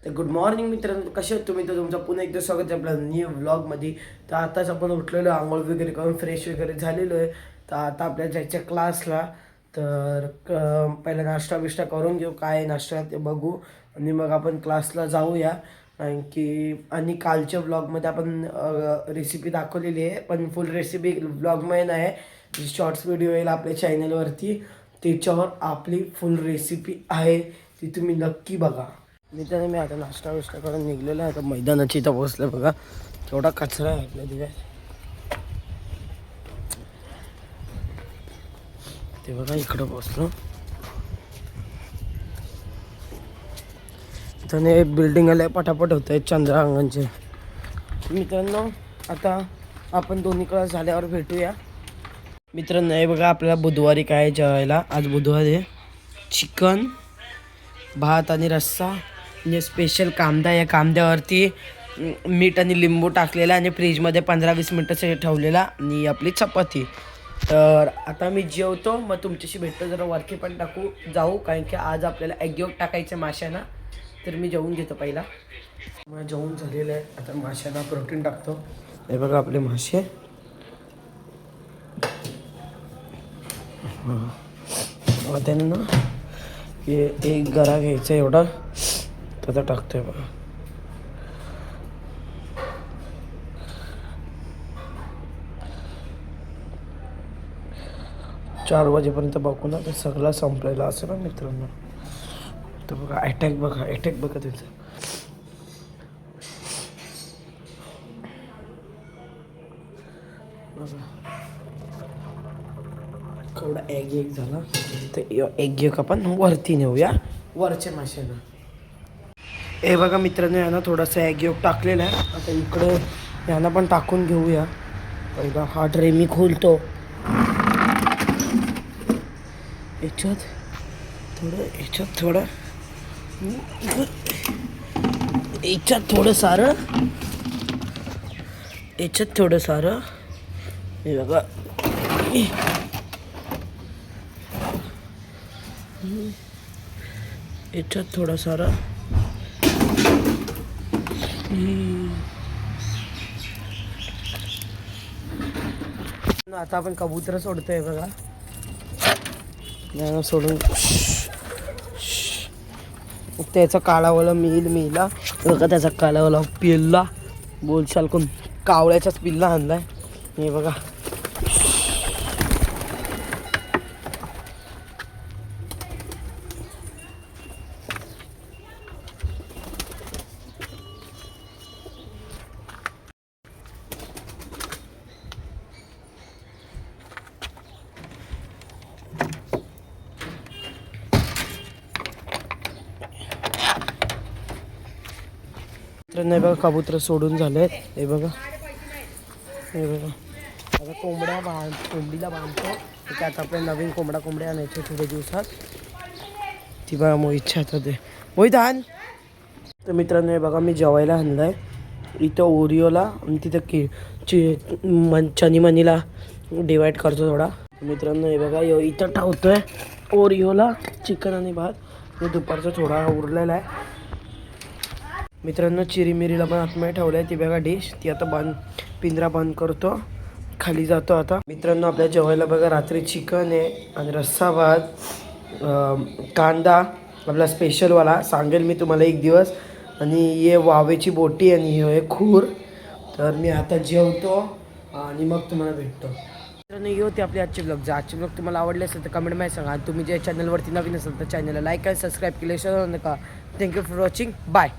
तर good morning मित्रांनो, कसे आहात तुम्ही? तर तुमचं पुन्हा एकदा स्वागत आहे आपल्या न्यू व्लॉगमध्ये. तर आताच आपण उठलेलो, आंघोळ वगैरे करून फ्रेश वगैरे झालेलो आहे. तर आता आपल्या जायच्या क्लासला. तर पहिला नाश्ता बिष्टा करून घेऊ, काय नाश्ता ते बघू आणि मग आपण क्लासला जाऊया. आणि कालच्या व्लॉगमध्ये आपण रेसिपी दाखवलेली आहे, पण फुल रेसिपी व्लॉगमध्ये नाही आहे. शॉर्ट्स व्हिडिओ येईल आपल्या चॅनलवरती, त्याच्यावर आपली फुल रेसिपी आहे, ती तुम्ही नक्की बघा. मित्रांनो, मी आता नाश्ता विष्टा करून निघलेला आहे. आता मैदानाची इथं पोहोचलं. बघा केवढा कचरा आहे आपल्या दिव्यात. ते बघा इकडं पोहोचलो. इथं बिल्डिंग आले पटापट होत आहे चंद्रांगांचे. मित्रांनो, आता आपण दोन्ही क्लास झाल्यावर भेटूया. मित्रांनो, हे बघा आपल्याला बुधवारी काय जेवायला. आज बुधवार आहे. चिकन, भात आणि रस्सा म्हणजे स्पेशल कांदा. या कांद्यावरती मीठ आणि लिंबू टाकलेला आणि फ्रीजमध्ये 15-20 मिनटासाठी ठेवलेला आणि आपली चपाती. तर आता मी जेवतो, मग तुमच्याशी भेटतो. जरा वरती पण जाऊ, कारण की आज आपल्याला एग येऊट टाकायचं माशांना. तर मी जेवून घेतो पहिला. मग जेवून झालेलं आहे. आता माशांना प्रोटीन टाकतो. हे बघा आपले मासे. त्याने ना हे एक गरा घ्यायचा एवढा, त्याचा टाकतोय बघा. चार वाजेपर्यंत बघू ना, तर सगळं संपलेला असेल ना मित्रांनो. तर बघा अटॅक बघा त्याचा. केवढा एग झाला. तर एग आपण वरती नेऊया, वरच्या माशांना. हे बघा मित्रांनो, यांना थोडासा एग टाकलेला आहे. आता इकडे यांना पण टाकून घेऊया. पहिला हा ट्रे मी खोलतो. याच्यात थोडं सारं. हे बघा, याच्यात थोडं सारं. आता आपण कबूतर सोडतोय बघा. सोडून त्याचा काळावाला मिला बघा. त्याचा काळावाला पिल्ला बोलशाल कोण कावळ्याचाच पिल्ला आणलाय. हे बघा. नाही बघा, कबूतर सोडून झाले. हे बघा आता कोंबडीला बांधतो. त्यात आपल्या नवीन कोंबड्या आणायचे थोड्या दिवसात. ती बघा मोहितच्या हातात आहे. मोहित आण. तर मित्रांनो, हे बघा मी जेवायला आणलाय. इथं ओरिओला आणि तिथं चनी मनीला डिवाईड करतो थोडा. मित्रांनो, हे बघा इथं ठेवतोय ओरिओला चिकन आणि भात. हे दुपारचा थोडा उरलेला आहे. मित्रांनो, चिरीमिरीला पण आतमध्ये ठेवलं आहे. ती बघा डिश, ती आता पिंजरा बंद करतो, खाली जातो आता. मित्रांनो, आपल्या जेवायला बघा रात्री चिकन आहे आणि रस्सा भात, कांदा आपला स्पेशलवाला सांगेल मी तुम्हाला एक दिवस. आणि हे वावेची बोटी आणि हे खूर. तर मी आता जेवतो आणि मग तुम्हाला भेटतो. मित्रांनो, ही होती आपली आजची ब्लॉग. जर आजची ब्लॉग तुम्हाला आवडले असेल तर कमेंटमध्ये सांगा. आणि तुम्ही जे चॅनलवरती नवीन असेल तर चॅनलला लाईक आणि सबस्क्राईब केल्याशिवाय नका. Thank you for watching. बाय.